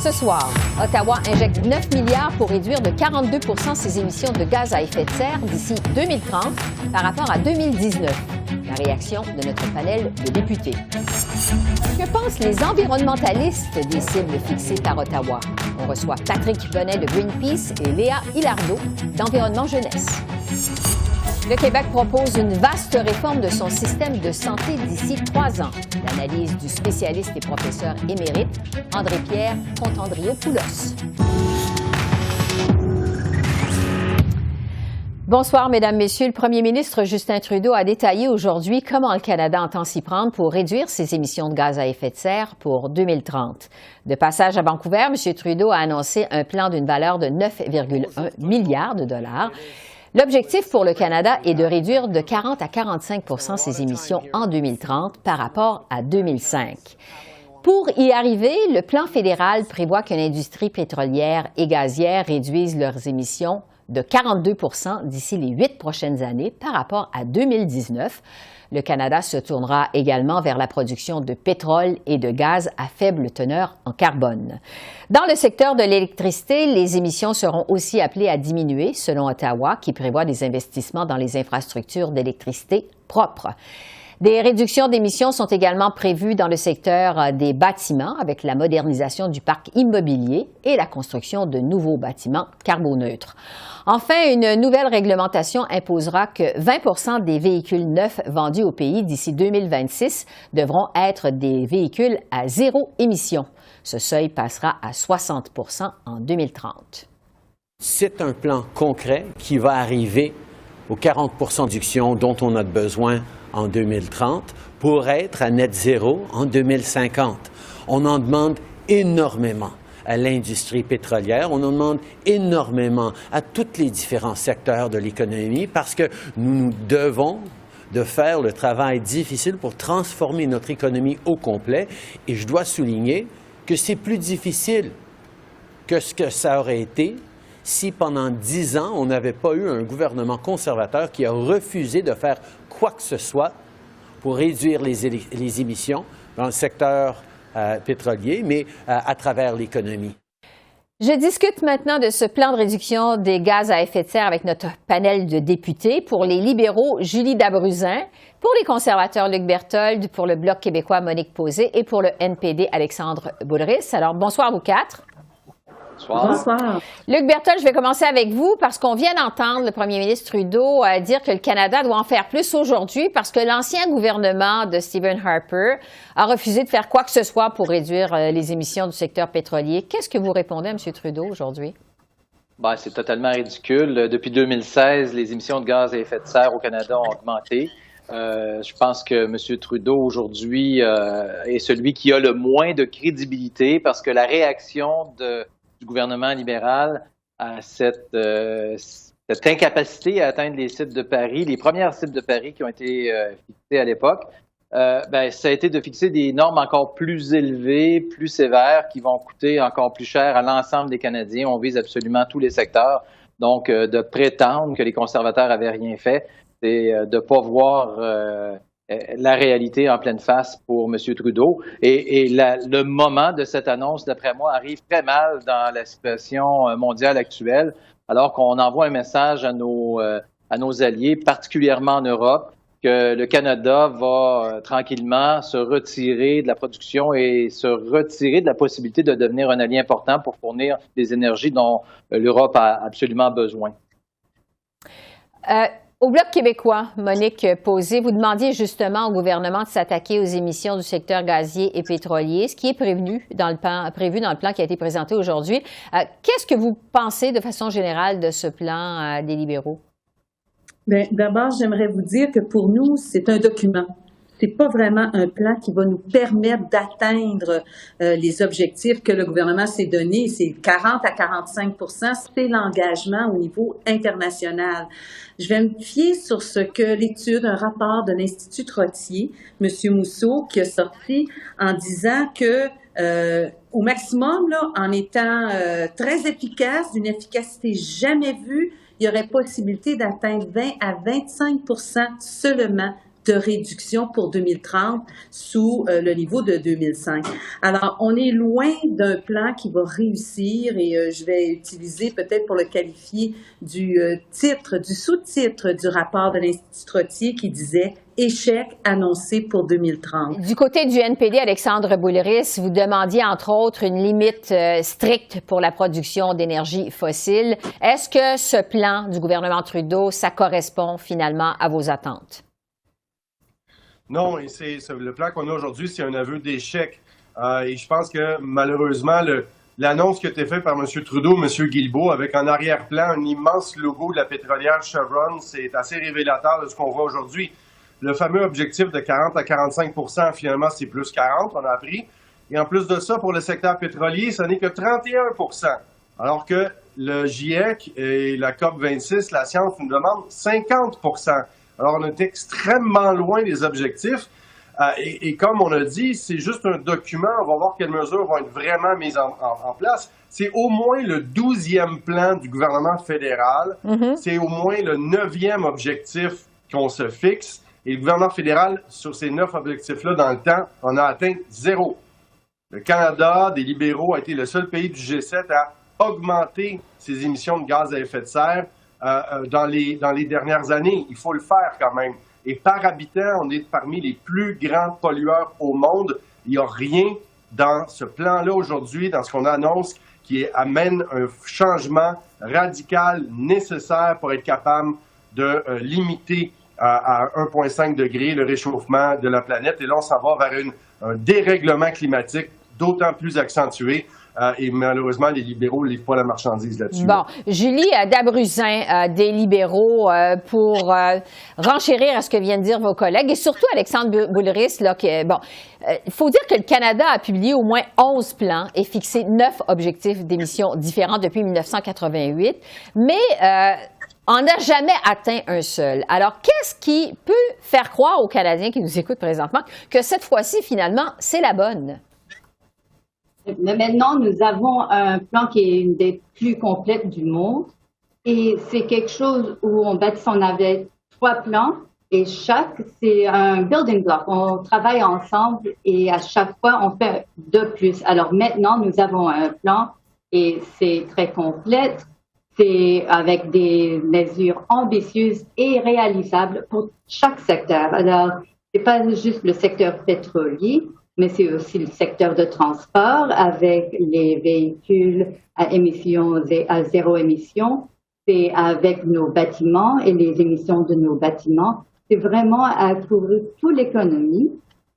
Ce soir, Ottawa injecte 9 milliards pour réduire de 42 ses émissions de gaz à effet de serre d'ici 2030 par rapport à 2019. La réaction de notre panel de députés. Que pensent les environnementalistes des cibles fixées par Ottawa? On reçoit Patrick Bonnet de Greenpeace et Léa Hilardeau d'Environnement Jeunesse. Le Québec propose une vaste réforme de son système de santé d'ici 3 ans. L'analyse du spécialiste et professeur émérite André-Pierre Contandriopoulos. Bonsoir, Mesdames, Messieurs. Le premier ministre Justin Trudeau a détaillé aujourd'hui comment le Canada entend s'y prendre pour réduire ses émissions de gaz à effet de serre pour 2030. De passage à Vancouver, M. Trudeau a annoncé un plan d'une valeur de 9,1 milliards de dollars. L'objectif pour le Canada est de réduire de 40 à 45 ses émissions en 2030 par rapport à 2005. Pour y arriver, le plan fédéral prévoit que l'industrie pétrolière et gazière réduise leurs émissions de 42 d'ici les 8 prochaines années par rapport à 2019. Le Canada se tournera également vers la production de pétrole et de gaz à faible teneur en carbone. Dans le secteur de l'électricité, les émissions seront aussi appelées à diminuer, selon Ottawa, qui prévoit des investissements dans les infrastructures d'électricité propres. Des réductions d'émissions sont également prévues dans le secteur des bâtiments avec la modernisation du parc immobilier et la construction de nouveaux bâtiments carboneutres. Enfin, une nouvelle réglementation imposera que 20 des véhicules neufs vendus au pays d'ici 2026 devront être des véhicules à zéro émission. Ce seuil passera à 60 en 2030. C'est un plan concret qui va arriver aux 40 de réduction dont on a besoin en 2030 pour être à net zéro en 2050. On en demande énormément à l'industrie pétrolière, on en demande énormément à tous les différents secteurs de l'économie parce que nous devons de faire le travail difficile pour transformer notre économie au complet. Et je dois souligner que c'est plus difficile que ce que ça aurait été si pendant 10 ans, on n'avait pas eu un gouvernement conservateur qui a refusé de faire quoi que ce soit pour réduire les émissions dans le secteur pétrolier, mais à travers l'économie. Je discute maintenant de ce plan de réduction des gaz à effet de serre avec notre panel de députés. Pour les libéraux, Julie Dabruzin. Pour les conservateurs, Luc Berthold. Pour le Bloc québécois, Monique Posé. Et pour le NPD, Alexandre Boulris. Alors, bonsoir à vous quatre. Bonsoir. Luc Berthold, je vais commencer avec vous parce qu'on vient d'entendre le premier ministre Trudeau dire que le Canada doit en faire plus aujourd'hui parce que l'ancien gouvernement de Stephen Harper a refusé de faire quoi que ce soit pour réduire les émissions du secteur pétrolier. Qu'est-ce que vous répondez à M. Trudeau aujourd'hui? Ben, c'est totalement ridicule. Depuis 2016, les émissions de gaz à effet de serre au Canada ont augmenté. Je pense que M. Trudeau, aujourd'hui, est celui qui a le moins de crédibilité parce que la réaction du gouvernement libéral à cette incapacité à atteindre les cibles de Paris, les premières cibles de Paris qui ont été fixées à l'époque, ça a été de fixer des normes encore plus élevées, plus sévères, qui vont coûter encore plus cher à l'ensemble des Canadiens. On vise absolument tous les secteurs. Donc, de prétendre que les conservateurs n'avaient rien fait, c'est de ne pas voir la réalité en pleine face pour M. Trudeau. Et le moment de cette annonce, d'après moi, arrive très mal dans la situation mondiale actuelle, alors qu'on envoie un message à nos alliés, particulièrement en Europe, que le Canada va tranquillement se retirer de la production et se retirer de la possibilité de devenir un allié important pour fournir des énergies dont l'Europe a absolument besoin. Au Bloc québécois, Monique Posé, vous demandiez justement au gouvernement de s'attaquer aux émissions du secteur gazier et pétrolier, ce qui est prévu dans le plan qui a été présenté aujourd'hui. Qu'est-ce que vous pensez de façon générale de ce plan des libéraux? Bien, d'abord, j'aimerais vous dire que pour nous, c'est un document. C'est pas vraiment un plan qui va nous permettre d'atteindre les objectifs que le gouvernement s'est donné. C'est 40 à 45 c'est l'engagement au niveau international. Je vais me fier sur ce que l'étude, un rapport de l'Institut Trottier, M. Mousseau, qui a sorti en disant que au maximum, là, en étant très efficace, d'une efficacité jamais vue, il y aurait possibilité d'atteindre 20 à 25 seulement de réduction pour 2030 sous le niveau de 2005. Alors, on est loin d'un plan qui va réussir et je vais utiliser peut-être pour le qualifier du sous-titre du rapport de l'Institut Trottier qui disait « Échec annoncé pour 2030 ». Du côté du NPD, Alexandre Boulris, vous demandiez entre autres une limite stricte pour la production d'énergie fossile. Est-ce que ce plan du gouvernement Trudeau, ça correspond finalement à vos attentes? Non, et le plan qu'on a aujourd'hui, c'est un aveu d'échec. Et je pense que malheureusement, l'annonce qui a été faite par M. Trudeau, M. Guilbeault, avec en arrière-plan un immense logo de la pétrolière Chevron, c'est assez révélateur de ce qu'on voit aujourd'hui. Le fameux objectif de 40 à 45 % finalement, c'est plus 40, on a appris. Et en plus de ça, pour le secteur pétrolier, ce n'est que 31 %. Alors que le GIEC et la COP26, la science nous demandent 50 %. Alors, on est extrêmement loin des objectifs. Et comme on a dit, c'est juste un document. On va voir quelles mesures vont être vraiment mises en place. C'est au moins le 12e plan du gouvernement fédéral. C'est au moins le 9e objectif qu'on se fixe. Et le gouvernement fédéral, sur ces 9 objectifs-là, dans le temps, on a atteint 0. Le Canada, des libéraux, a été le seul pays du G7 à augmenter ses émissions de gaz à effet de serre dans les dernières années. Il faut le faire quand même. Et par habitant, on est parmi les plus grands pollueurs au monde. Il n'y a rien dans ce plan-là aujourd'hui, dans ce qu'on annonce, qui amène un changement radical nécessaire pour être capable de limiter à 1,5 degré le réchauffement de la planète. Et là, on s'en va vers un dérèglement climatique d'autant plus accentué. Et malheureusement, les libéraux ne livrent pas la marchandise là-dessus. Bon, Julie Dabruzin, des libéraux, pour renchérir à ce que viennent de dire vos collègues, et surtout Alexandre Boulris, là, il faut dire que le Canada a publié au moins 11 plans et fixé 9 objectifs d'émissions différents depuis 1988, mais on n'a jamais atteint un seul. Alors, qu'est-ce qui peut faire croire aux Canadiens qui nous écoutent présentement que cette fois-ci, finalement, c'est la bonne? Mais maintenant, nous avons un plan qui est une des plus complètes du monde. Et c'est quelque chose où on avait 3 plans et chaque, c'est un building block. On travaille ensemble et à chaque fois, on fait de plus. Alors maintenant, nous avons un plan et c'est très complet. C'est avec des mesures ambitieuses et réalisables pour chaque secteur. Alors, c'est pas juste le secteur pétrolier, mais c'est aussi le secteur de transport avec les véhicules à zéro émission. C'est avec nos bâtiments et les émissions de nos bâtiments. C'est vraiment à couvrir toute l'économie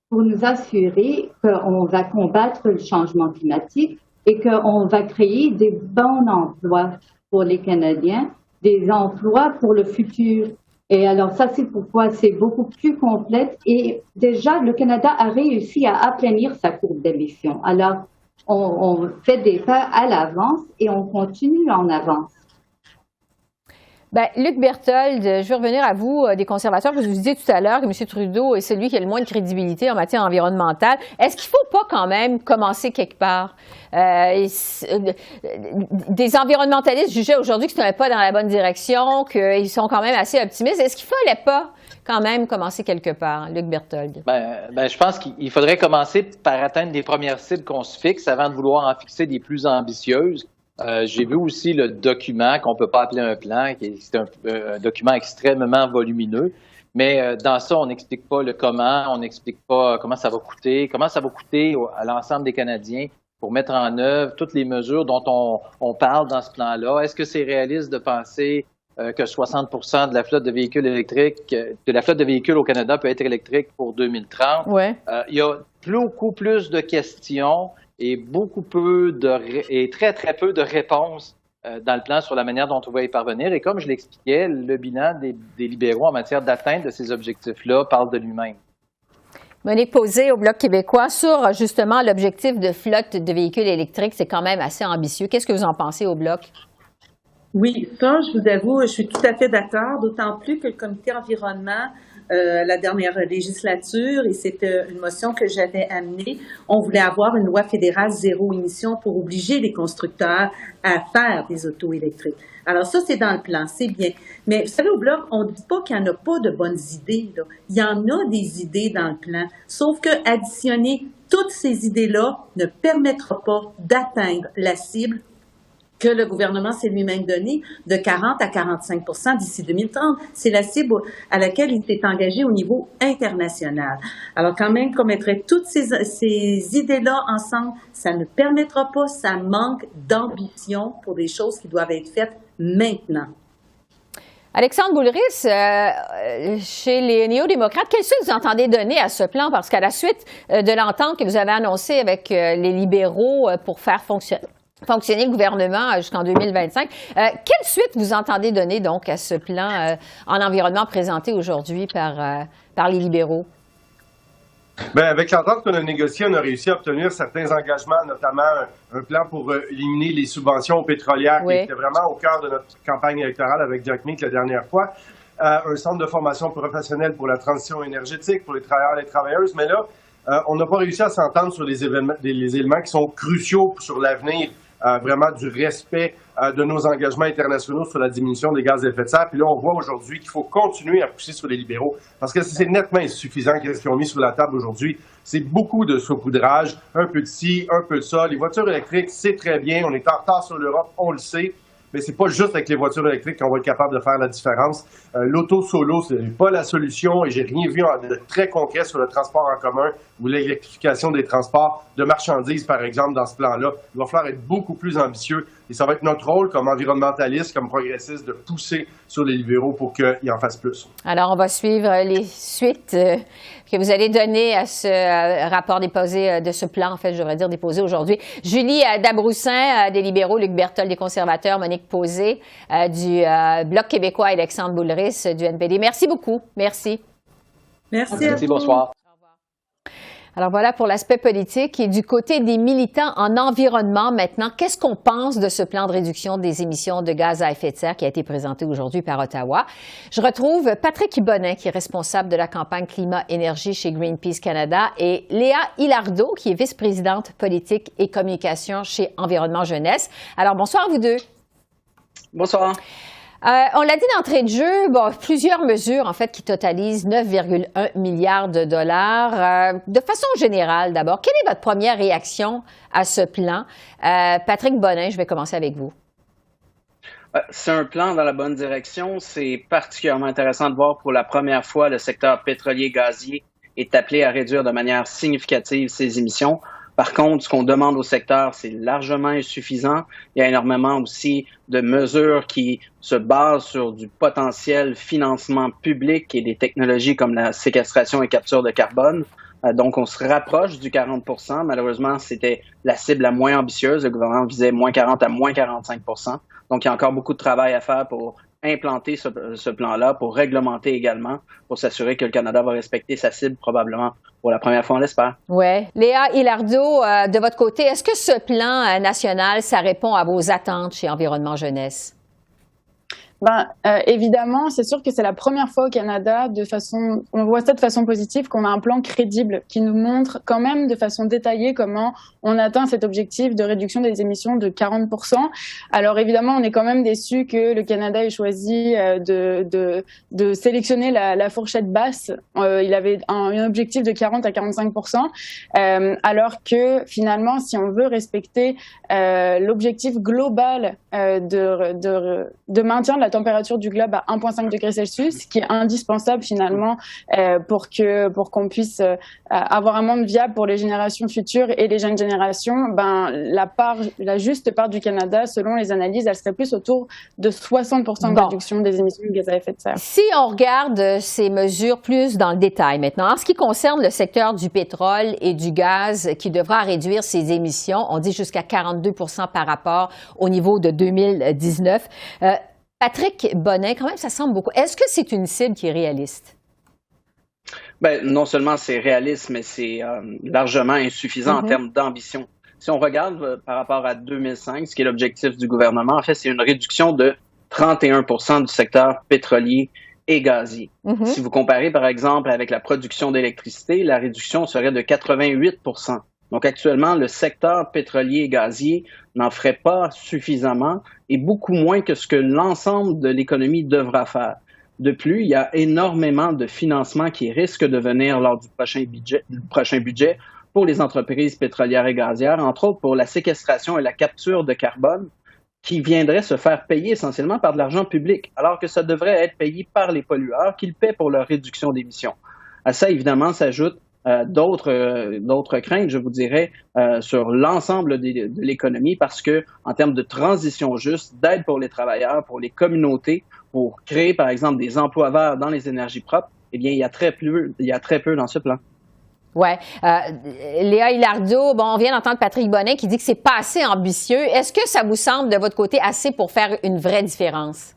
pour nous assurer qu'on va combattre le changement climatique et qu'on va créer des bons emplois pour les Canadiens, des emplois pour le futur. Et alors ça, c'est pourquoi c'est beaucoup plus complète. Et déjà, le Canada a réussi à aplanir sa courbe d'émissions. Alors, on fait des pas à l'avance et on continue en avance. Bien, Luc Berthold, je veux revenir à vous, des conservateurs, parce que vous disiez tout à l'heure que M. Trudeau est celui qui a le moins de crédibilité en matière environnementale. Est-ce qu'il ne faut pas quand même commencer quelque part? Des environnementalistes jugeaient aujourd'hui que ce n'était pas dans la bonne direction, qu'ils sont quand même assez optimistes. Est-ce qu'il ne fallait pas quand même commencer quelque part, Luc Berthold? Je pense qu'il faudrait commencer par atteindre les premières cibles qu'on se fixe avant de vouloir en fixer des plus ambitieuses. J'ai vu aussi le document qu'on ne peut pas appeler un plan, qui est un document extrêmement volumineux. Mais dans ça, on n'explique pas le comment, on n'explique pas comment ça va coûter à l'ensemble des Canadiens pour mettre en œuvre toutes les mesures dont on parle dans ce plan-là. Est-ce que c'est réaliste de penser que 60 % de la flotte de véhicules électriques, de la flotte de véhicules au Canada peut être électrique pour 2030? Ouais. Il y a beaucoup plus de questions et très, très peu de réponses dans le plan sur la manière dont on va y parvenir. Et comme je l'expliquais, le bilan des libéraux en matière d'atteinte de ces objectifs-là parle de lui-même. Monique Posé au Bloc québécois sur justement l'objectif de flotte de véhicules électriques, c'est quand même assez ambitieux. Qu'est-ce que vous en pensez au Bloc? Oui, ça, je vous avoue, je suis tout à fait d'accord, d'autant plus que le comité environnement la dernière législature et c'est une motion que j'avais amenée. On voulait avoir une loi fédérale zéro émission pour obliger les constructeurs à faire des autos électriques. Alors ça, c'est dans le plan, c'est bien. Mais vous savez, au Bloc, on ne dit pas qu'il n'y en a pas de bonnes idées, là. Il y en a des idées dans le plan, sauf que additionner toutes ces idées-là ne permettra pas d'atteindre la cible que le gouvernement s'est lui-même donnée de 40 à 45 d'ici 2030. C'est la cible à laquelle il s'est engagé au niveau international. Alors quand même qu'on mettrait toutes ces idées-là ensemble, ça ne permettra pas, ça manque d'ambition pour des choses qui doivent être faites maintenant. Alexandre Boulris, chez les néo-démocrates, quelle suite vous entendez donner à ce plan? Parce qu'à la suite de l'entente que vous avez annoncée avec les libéraux pour faire fonctionner le gouvernement jusqu'en 2025, quelle suite vous entendez donner donc à ce plan en environnement présenté aujourd'hui par les libéraux? Bien, avec l'entente qu'on a négociée, on a réussi à obtenir certains engagements, notamment un plan pour éliminer les subventions pétrolières qui était vraiment au cœur de notre campagne électorale avec Jack Meek la dernière fois. Un centre de formation professionnelle pour la transition énergétique pour les travailleurs et les travailleuses. Mais là, on n'a pas réussi à s'entendre sur les éléments qui sont cruciaux sur l'avenir vraiment du respect de nos engagements internationaux sur la diminution des gaz à effet de serre. Puis là, on voit aujourd'hui qu'il faut continuer à pousser sur les libéraux parce que c'est nettement insuffisant qu'est-ce qu'ils ont mis sur la table aujourd'hui. C'est beaucoup de saupoudrage, un peu de ci, un peu de ça. Les voitures électriques, c'est très bien. On est en retard sur l'Europe, on le sait. Mais c'est pas juste avec les voitures électriques qu'on va être capable de faire la différence. L'auto solo, ce n'est pas la solution et j'ai rien vu de très concret sur le transport en commun ou l'électrification des transports de marchandises, par exemple, dans ce plan-là. Il va falloir être beaucoup plus ambitieux et ça va être notre rôle comme environnementaliste, comme progressiste, de pousser sur les libéraux pour qu'ils en fassent plus. Alors, on va suivre les suites que vous allez donner à ce rapport déposé, de ce plan, en fait, je devrais dire déposé aujourd'hui. Julie Dabroussin des libéraux, Luc Berthold des conservateurs, Monique Posé du Bloc québécois, Alexandre Boulris du NPD. Merci beaucoup. Merci. Merci. Bonsoir. Alors voilà pour l'aspect politique. Et du côté des militants en environnement maintenant, qu'est-ce qu'on pense de ce plan de réduction des émissions de gaz à effet de serre qui a été présenté aujourd'hui par Ottawa? Je retrouve Patrick Bonin, qui est responsable de la campagne climat-énergie chez Greenpeace Canada, et Léa Hilardeau, qui est vice-présidente politique et communication chez Environnement Jeunesse. Alors bonsoir à vous deux. Bonsoir. On l'a dit d'entrée de jeu, plusieurs mesures en fait qui totalisent 9,1 milliards de dollars. De façon générale, d'abord, quelle est votre première réaction à ce plan? Patrick Bonin, je vais commencer avec vous. C'est un plan dans la bonne direction. C'est particulièrement intéressant de voir pour la première fois le secteur pétrolier-gazier est appelé à réduire de manière significative ses émissions. Par contre, ce qu'on demande au secteur, c'est largement insuffisant. Il y a énormément aussi de mesures qui se basent sur du potentiel financement public et des technologies comme la séquestration et capture de carbone. Donc, on se rapproche du 40 %. Malheureusement, c'était la cible la moins ambitieuse. Le gouvernement visait moins 40 à moins 45 %. Donc, il y a encore beaucoup de travail à faire pour implanter ce plan-là, pour réglementer également, pour s'assurer que le Canada va respecter sa cible probablement pour la première fois, on l'espère. Oui. Léa Hilardeau, de votre côté, est-ce que ce plan national, ça répond à vos attentes chez Environnement Jeunesse? Évidemment, c'est sûr que c'est la première fois au Canada, on voit ça de façon positive, qu'on a un plan crédible qui nous montre quand même de façon détaillée comment on atteint cet objectif de réduction des émissions de 40 %. Alors évidemment, on est quand même déçu que le Canada ait choisi de sélectionner la fourchette basse. Il avait un objectif de 40 à 45 %, alors que finalement, si on veut respecter l'objectif global de maintien de la température du globe à 1,5 degrés Celsius, qui est indispensable finalement pour qu'on puisse avoir un monde viable pour les générations futures et les jeunes générations. La juste part du Canada, selon les analyses, elle serait plus autour de 60 % de réduction des émissions de gaz à effet de serre. Si on regarde ces mesures plus dans le détail maintenant, en ce qui concerne le secteur du pétrole et du gaz qui devra réduire ses émissions, on dit jusqu'à 42 % par rapport au niveau de 2019. Patrick Bonin, quand même, ça semble beaucoup. Est-ce que c'est une cible qui est réaliste? Non seulement c'est réaliste, mais c'est largement insuffisant en termes d'ambition. Si on regarde par rapport à 2005, ce qui est l'objectif du gouvernement, en fait, c'est une réduction de 31 % du secteur pétrolier et gazier. Si vous comparez, par exemple, avec la production d'électricité, la réduction serait de 88 %. Donc, actuellement, le secteur pétrolier et gazier n'en ferait pas suffisamment et beaucoup moins que ce que l'ensemble de l'économie devra faire. De plus, il y a énormément de financements qui risquent de venir lors du prochain budget pour les entreprises pétrolières et gazières, entre autres pour la séquestration et la capture de carbone, qui viendraient se faire payer essentiellement par de l'argent public, alors que ça devrait être payé par les pollueurs qu'ils paient pour leur réduction d'émissions. À ça, évidemment, s'ajoutent d'autres craintes, je vous dirais, sur l'ensemble de l'économie, parce que en termes de transition juste, d'aide pour les travailleurs, pour les communautés, pour créer, par exemple, des emplois verts dans les énergies propres, eh bien, il y a très peu dans ce plan. Oui. Léa Hilardo, on vient d'entendre Patrick Bonnet qui dit que c'est pas assez ambitieux. Est-ce que ça vous semble, de votre côté, assez pour faire une vraie différence?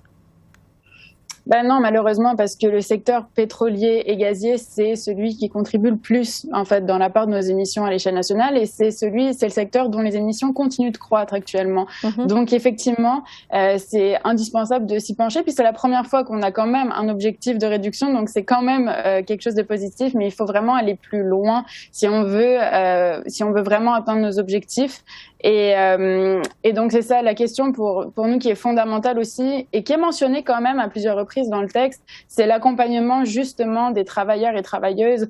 Ben non, malheureusement, parce que le secteur pétrolier et gazier, c'est celui qui contribue le plus, en fait, dans la part de nos émissions à l'échelle nationale, et c'est le secteur dont les émissions continuent de croître actuellement. Donc, effectivement, c'est indispensable de s'y pencher. Puis c'est la première fois qu'on a quand même un objectif de réduction, donc c'est quand même quelque chose de positif, mais il faut vraiment aller plus loin si on veut vraiment atteindre nos objectifs. Et donc c'est ça la question pour nous qui est fondamentale aussi et qui est mentionnée quand même à plusieurs reprises dans le texte, c'est l'accompagnement justement des travailleurs et travailleuses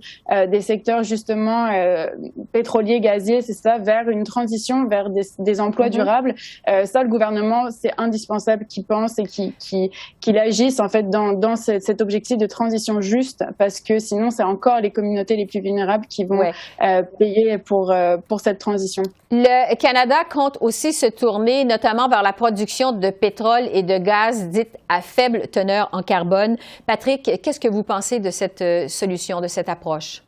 des secteurs justement pétroliers, gaziers, c'est ça, vers une transition vers des emplois durables. Ça, le gouvernement, c'est indispensable qu'il pense et qu'il agisse en fait dans cet objectif de transition juste, parce que sinon c'est encore les communautés les plus vulnérables qui vont payer pour cette transition. Le Canada compte aussi se tourner notamment vers la production de pétrole et de gaz dite à faible teneur en carbone. Patrick, qu'est-ce que vous pensez de cette solution, de cette approche?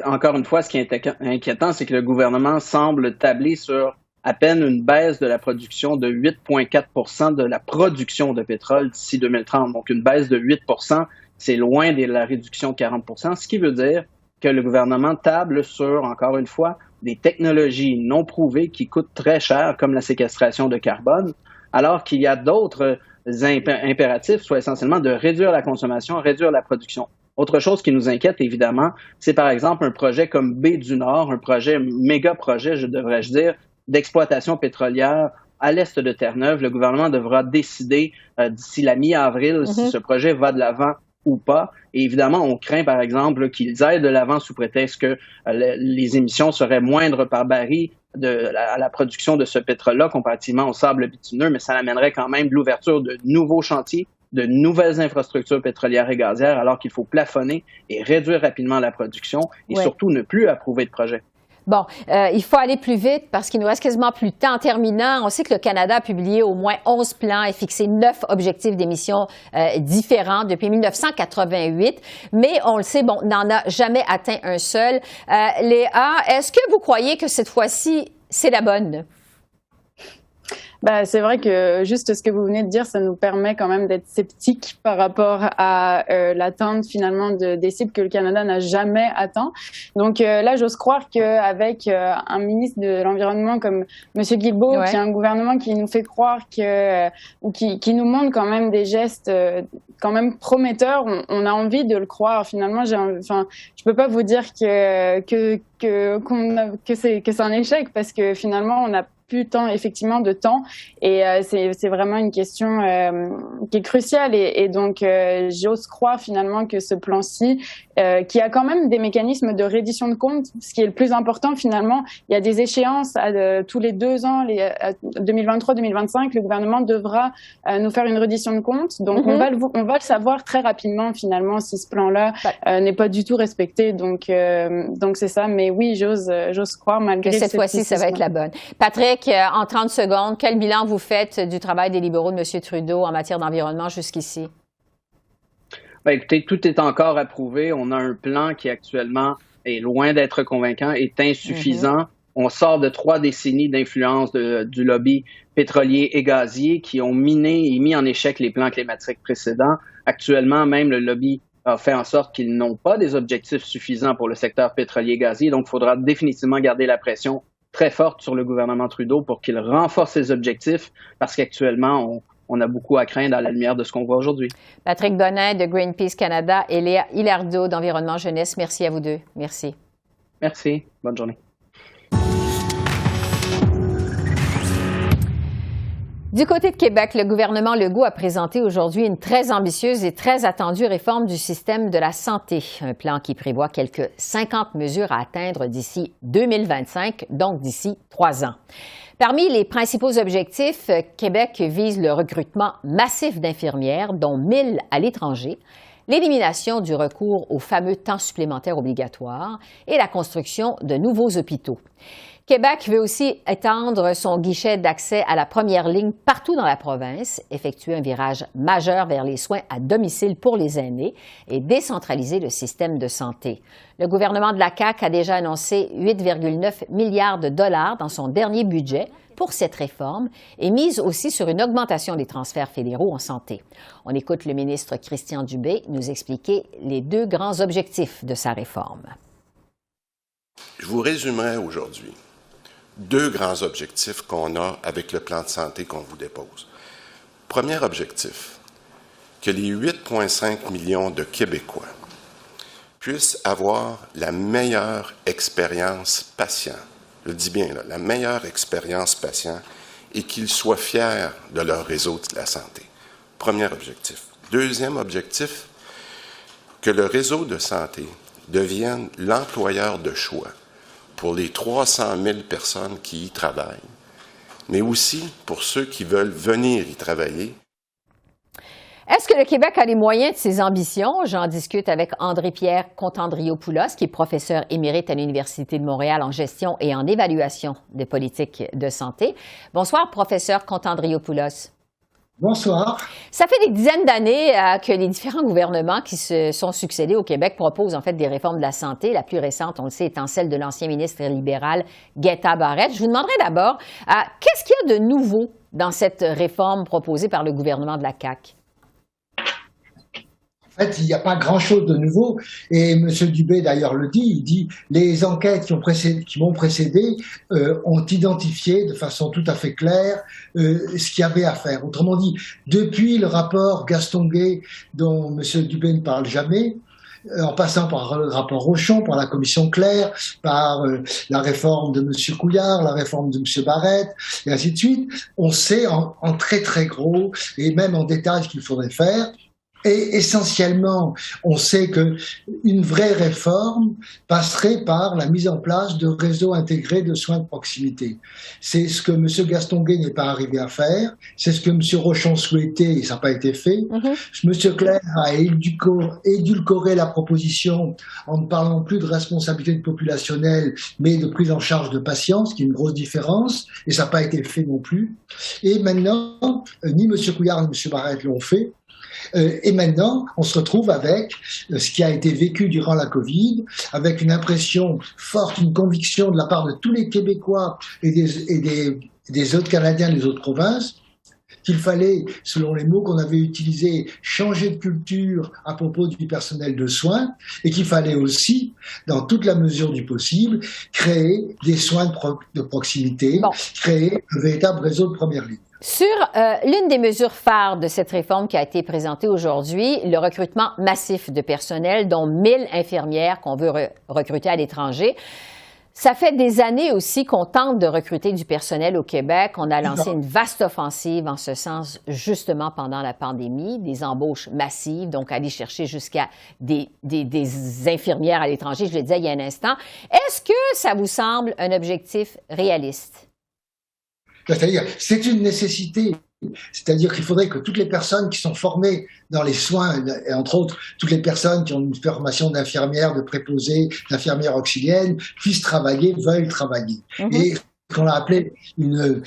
Encore une fois, ce qui est inquiétant, c'est que le gouvernement semble tabler sur à peine une baisse de la production de 8,4 % de la production de pétrole d'ici 2030. Donc, une baisse de 8 %, c'est loin de la réduction de 40 %, ce qui veut dire que le gouvernement table sur, encore une fois, des technologies non prouvées qui coûtent très cher, comme la séquestration de carbone, alors qu'il y a d'autres impératifs, soit essentiellement de réduire la consommation, réduire la production. Autre chose qui nous inquiète, évidemment, c'est par exemple un projet comme Baie du Nord, un méga projet, devrais-je dire, d'exploitation pétrolière à l'est de Terre-Neuve. Le gouvernement devra décider d'ici la mi-avril si ce projet va de l'avant ou pas. Et évidemment, on craint, par exemple, qu'ils aillent de l'avant sous prétexte que les émissions seraient moindres par baril à la production de ce pétrole-là comparativement au sable bitumineux, mais ça amènerait quand même l'ouverture de nouveaux chantiers, de nouvelles infrastructures pétrolières et gazières, alors qu'il faut plafonner et réduire rapidement la production et surtout ne plus approuver de projets. Bon, il faut aller plus vite parce qu'il nous reste quasiment plus de temps. En terminant, on sait que le Canada a publié au moins 11 plans et fixé 9 objectifs d'émissions différents depuis 1988. Mais on le sait, n'en a jamais atteint un seul. Léa, est-ce que vous croyez que cette fois-ci, c'est la bonne? C'est vrai que juste ce que vous venez de dire, ça nous permet quand même d'être sceptiques par rapport à l'atteinte finalement des cibles que le Canada n'a jamais atteint. Donc là, j'ose croire qu'avec un ministre de l'Environnement comme M. Guilbeault, qui a un gouvernement qui nous fait croire ou qui nous montre quand même des gestes quand même prometteurs, on a envie de le croire. Finalement, je peux pas vous dire que c'est un échec, parce que finalement, on a plus effectivement de temps, et c'est vraiment une question qui est cruciale, et donc j'ose croire finalement que ce plan-ci, qui a quand même des mécanismes de reddition de comptes, ce qui est le plus important finalement, il y a des échéances tous les 2 ans, 2023-2025, le gouvernement devra nous faire une reddition de comptes, donc on va le savoir très rapidement finalement si ce plan-là n'est pas du tout respecté, donc c'est ça, mais oui, j'ose croire malgré que cette fois-ci ça va être la bonne. Patrick, en 30 secondes, quel bilan vous faites du travail des libéraux de M. Trudeau en matière d'environnement jusqu'ici? Écoutez, tout est encore à prouver. On a un plan qui actuellement est loin d'être convaincant, est insuffisant. On sort de 3 décennies d'influence du lobby pétrolier et gazier qui ont miné et mis en échec les plans climatiques précédents. Actuellement, même le lobby a fait en sorte qu'ils n'ont pas des objectifs suffisants pour le secteur pétrolier et gazier. Donc, il faudra définitivement garder la pression très forte sur le gouvernement Trudeau pour qu'il renforce ses objectifs, parce qu'actuellement, on a beaucoup à craindre à la lumière de ce qu'on voit aujourd'hui. Patrick Donnet de Greenpeace Canada et Léa Hilardo d'Environnement Jeunesse, merci à vous deux. Merci. Merci. Bonne journée. Du côté de Québec, le gouvernement Legault a présenté aujourd'hui une très ambitieuse et très attendue réforme du système de la santé. Un plan qui prévoit quelques 50 mesures à atteindre d'ici 2025, donc d'ici 3 ans. Parmi les principaux objectifs, Québec vise le recrutement massif d'infirmières, dont 1000 à l'étranger, l'élimination du recours aux fameux temps supplémentaires obligatoires et la construction de nouveaux hôpitaux. Québec veut aussi étendre son guichet d'accès à la première ligne partout dans la province, effectuer un virage majeur vers les soins à domicile pour les aînés et décentraliser le système de santé. Le gouvernement de la CAQ a déjà annoncé 8,9 milliards de dollars dans son dernier budget pour cette réforme et mise aussi sur une augmentation des transferts fédéraux en santé. On écoute le ministre Christian Dubé nous expliquer les 2 grands objectifs de sa réforme. Je vous résumerai aujourd'hui 2 grands objectifs qu'on a avec le plan de santé qu'on vous dépose. Premier objectif, que les 8,5 millions de Québécois puissent avoir la meilleure expérience patient. Je le dis bien, là, la meilleure expérience patient et qu'ils soient fiers de leur réseau de la santé. Premier objectif. Deuxième objectif, que le réseau de santé devienne l'employeur de choix pour les 300 000 personnes qui y travaillent, mais aussi pour ceux qui veulent venir y travailler. Est-ce que le Québec a les moyens de ses ambitions? J'en discute avec André-Pierre Contandriopoulos, qui est professeur émérite à l'Université de Montréal en gestion et en évaluation des politiques de santé. Bonsoir, professeur Contandriopoulos. Bonsoir. Ça fait des dizaines d'années que les différents gouvernements qui se sont succédés au Québec proposent en fait des réformes de la santé. La plus récente, on le sait, étant celle de l'ancien ministre libéral Guetta Barrette. Je vous demanderai d'abord, qu'est-ce qu'il y a de nouveau dans cette réforme proposée par le gouvernement de la CAQ? En fait, il n'y a pas grand-chose de nouveau. Et M. Dubé, d'ailleurs, le dit. Il dit les enquêtes qui m'ont précédé ont identifié de façon tout à fait claire ce qu'il y avait à faire. Autrement dit, depuis le rapport Gaston-Guay, dont M. Dubé ne parle jamais, en passant par le rapport Rochon, par la commission Claire, par la réforme de M. Couillard, la réforme de M. Barrette, et ainsi de suite, on sait en très très gros, et même en détail, ce qu'il faudrait faire. Et essentiellement, on sait que une vraie réforme passerait par la mise en place de réseaux intégrés de soins de proximité. C'est ce que M. Gaston-Guay n'est pas arrivé à faire, c'est ce que M. Rochon souhaitait et ça n'a pas été fait. M. Claire a édulcoré la proposition en ne parlant plus de responsabilité populationnelle, mais de prise en charge de patients, ce qui est une grosse différence, et ça n'a pas été fait non plus. Et maintenant, ni M. Couillard ni M. Barrette l'ont fait. Et maintenant, on se retrouve avec ce qui a été vécu durant la Covid, avec une impression forte, une conviction de la part de tous les Québécois et des autres Canadiens des autres provinces, qu'il fallait, selon les mots qu'on avait utilisés, changer de culture à propos du personnel de soins et qu'il fallait aussi, dans toute la mesure du possible, créer des soins de proximité, créer un véritable réseau de première ligne. Sur l'une des mesures phares de cette réforme qui a été présentée aujourd'hui, le recrutement massif de personnel, dont 1000 infirmières qu'on veut recruter à l'étranger. Ça fait des années aussi qu'on tente de recruter du personnel au Québec. On a lancé une vaste offensive en ce sens justement pendant la pandémie, des embauches massives, donc aller chercher jusqu'à des infirmières à l'étranger, je le disais il y a un instant. Est-ce que ça vous semble un objectif réaliste? C'est-à-dire, c'est une nécessité. C'est-à-dire qu'il faudrait que toutes les personnes qui sont formées dans les soins, et entre autres toutes les personnes qui ont une formation d'infirmière, de préposée, d'infirmière auxiliaire, puissent travailler, veuillent travailler. Et ce qu'on a appelé une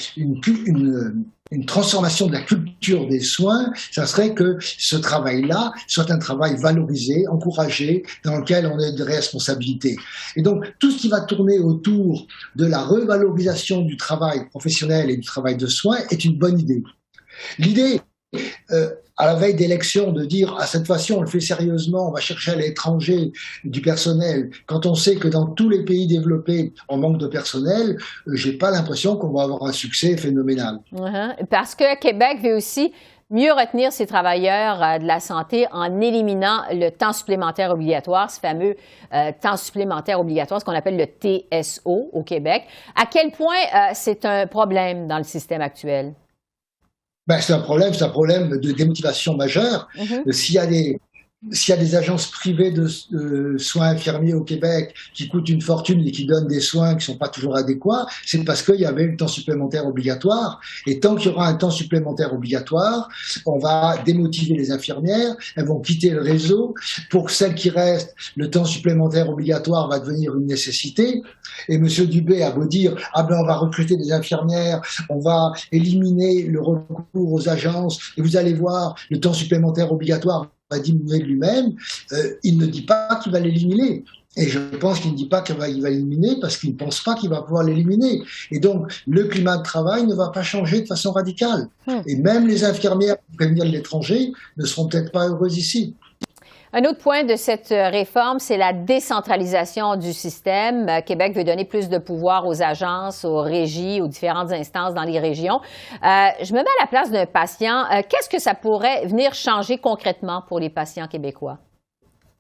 transformation de la culture des soins, ça serait que ce travail-là soit un travail valorisé, encouragé, dans lequel on a des responsabilités. Et donc, tout ce qui va tourner autour de la revalorisation du travail professionnel et du travail de soins est une bonne idée. L'idée, à la veille d'élection, de dire à cette fois-ci on le fait sérieusement, on va chercher à l'étranger du personnel, quand on sait que dans tous les pays développés on manque de personnel, j'ai pas l'impression qu'on va avoir un succès phénoménal. Parce que Québec veut aussi mieux retenir ces travailleurs de la santé en éliminant le temps supplémentaire obligatoire, ce fameux temps supplémentaire obligatoire, ce qu'on appelle le TSO au Québec. À quel point c'est un problème dans le système actuel? Ben, c'est un problème de démotivation majeure. S'il y a des agences privées de soins infirmiers au Québec qui coûtent une fortune et qui donnent des soins qui sont pas toujours adéquats, c'est parce qu'il y avait le temps supplémentaire obligatoire. Et tant qu'il y aura un temps supplémentaire obligatoire, on va démotiver les infirmières, elles vont quitter le réseau. Pour celles qui restent, le temps supplémentaire obligatoire va devenir une nécessité. Et M. Dubé a beau dire « Ah ben on va recruter des infirmières, on va éliminer le recours aux agences, et vous allez voir, le temps supplémentaire obligatoire va diminuer de lui-même », il ne dit pas qu'il va l'éliminer. Et je pense qu'il ne dit pas qu'il va l'éliminer parce qu'il ne pense pas qu'il va pouvoir l'éliminer. Et donc, le climat de travail ne va pas changer de façon radicale. Et même les infirmières qui préviennent de l'étranger ne seront peut-être pas heureuses ici. Un autre point de cette réforme, c'est la décentralisation du système. Québec veut donner plus de pouvoir aux agences, aux régies, aux différentes instances dans les régions. Je me mets à la place d'un patient. Qu'est-ce que ça pourrait venir changer concrètement pour les patients québécois?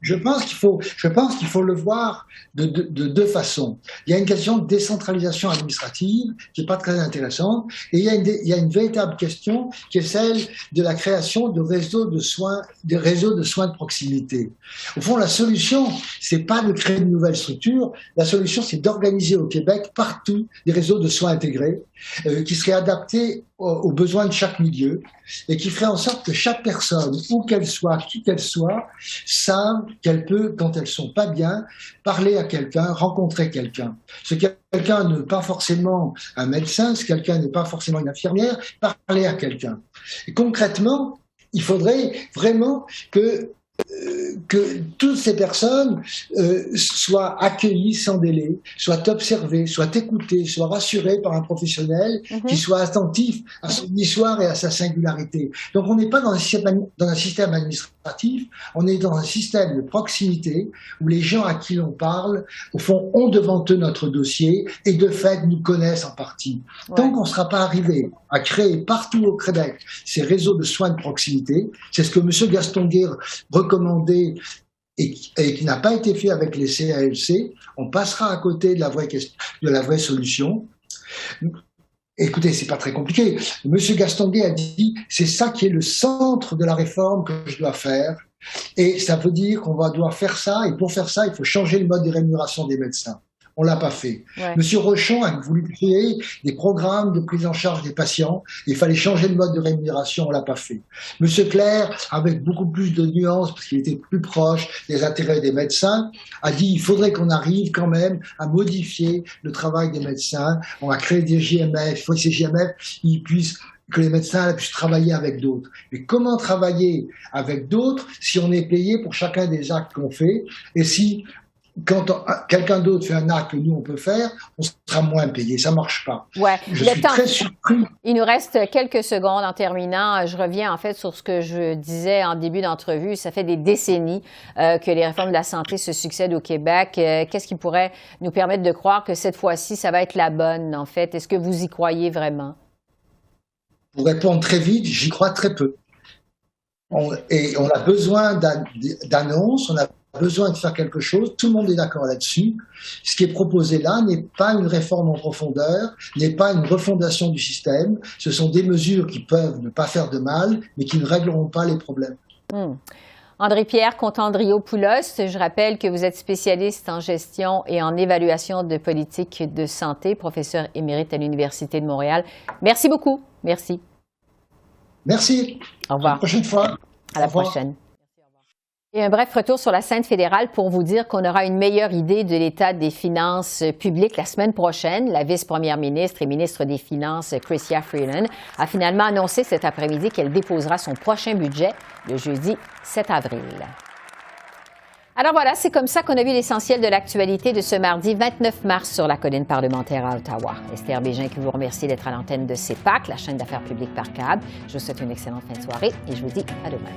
Je pense qu'il faut le voir de deux façons. Il y a une question de décentralisation administrative qui est pas très intéressante, et il y a une véritable question qui est celle de la création de réseaux de soins de proximité. Au fond, la solution, c'est pas de créer de nouvelles structures. La solution, c'est d'organiser au Québec partout des réseaux de soins intégrés qui seraient adaptés aux besoins de chaque milieu et qui ferait en sorte que chaque personne, où qu'elle soit, qui qu'elle soit, sache qu'elle peut, quand elles sont pas bien, parler à quelqu'un, rencontrer quelqu'un. Ce quelqu'un n'est pas forcément un médecin, ce quelqu'un n'est pas forcément une infirmière, parler à quelqu'un. Et concrètement, il faudrait vraiment que toutes ces personnes soient accueillies sans délai, soient observées, soient écoutées, soient rassurées par un professionnel qui soit attentif à son histoire et à sa singularité. Donc on n'est pas dans un système administratif, on est dans un système de proximité où les gens à qui l'on parle, au fond, ont devant eux notre dossier et de fait nous connaissent en partie. Ouais. Tant qu'on ne sera pas arrivé à créer partout au Québec ces réseaux de soins de proximité, c'est ce que M. Gastonguay recommandé et qui n'a pas été fait avec les CALC, on passera à côté de la vraie solution. Écoutez, c'est pas très compliqué. Monsieur Gastonguay a dit, c'est ça qui est le centre de la réforme que je dois faire. Et ça veut dire qu'on va devoir faire ça. Et pour faire ça, il faut changer le mode de rémunération des médecins. On l'a pas fait. Ouais. Monsieur Rochon a voulu créer des programmes de prise en charge des patients. Il fallait changer le mode de rémunération. On l'a pas fait. Monsieur Clerc, avec beaucoup plus de nuances, parce qu'il était plus proche des intérêts des médecins, a dit il faudrait qu'on arrive quand même à modifier le travail des médecins. On va créer des JMF. Il faut que ces JMF, que les médecins puissent travailler avec d'autres. Mais comment travailler avec d'autres si on est payé pour chacun des actes qu'on fait et si quand quelqu'un d'autre fait un acte que nous on peut faire, on sera moins payé. Ça marche pas. Ouais. Je suis très surpris. Il nous reste quelques secondes en terminant. Je reviens en fait sur ce que je disais en début d'entrevue. Ça fait des décennies que les réformes de la santé se succèdent au Québec. Qu'est-ce qui pourrait nous permettre de croire que cette fois-ci, ça va être la bonne en fait? Est-ce que vous y croyez vraiment? Pour répondre très vite, j'y crois très peu. On a besoin d'annonces, on a besoin de faire quelque chose, tout le monde est d'accord là-dessus. Ce qui est proposé là n'est pas une réforme en profondeur, n'est pas une refondation du système, ce sont des mesures qui peuvent ne pas faire de mal, mais qui ne régleront pas les problèmes. André-Pierre Contandrio-Poulos, je rappelle que vous êtes spécialiste en gestion et en évaluation de politique de santé, professeur émérite à l'Université de Montréal. Merci beaucoup. Merci. Merci. Au revoir. À la prochaine fois. À la prochaine. Et un bref retour sur la scène fédérale pour vous dire qu'on aura une meilleure idée de l'état des finances publiques la semaine prochaine. La vice-première ministre et ministre des Finances, Chrystia Freeland, a finalement annoncé cet après-midi qu'elle déposera son prochain budget le jeudi 7 avril. Alors voilà, c'est comme ça qu'on a vu l'essentiel de l'actualité de ce mardi 29 mars sur la colline parlementaire à Ottawa. Esther Bégin qui vous remercie d'être à l'antenne de CEPAC, la chaîne d'affaires publiques par câble. Je vous souhaite une excellente fin de soirée et je vous dis à demain.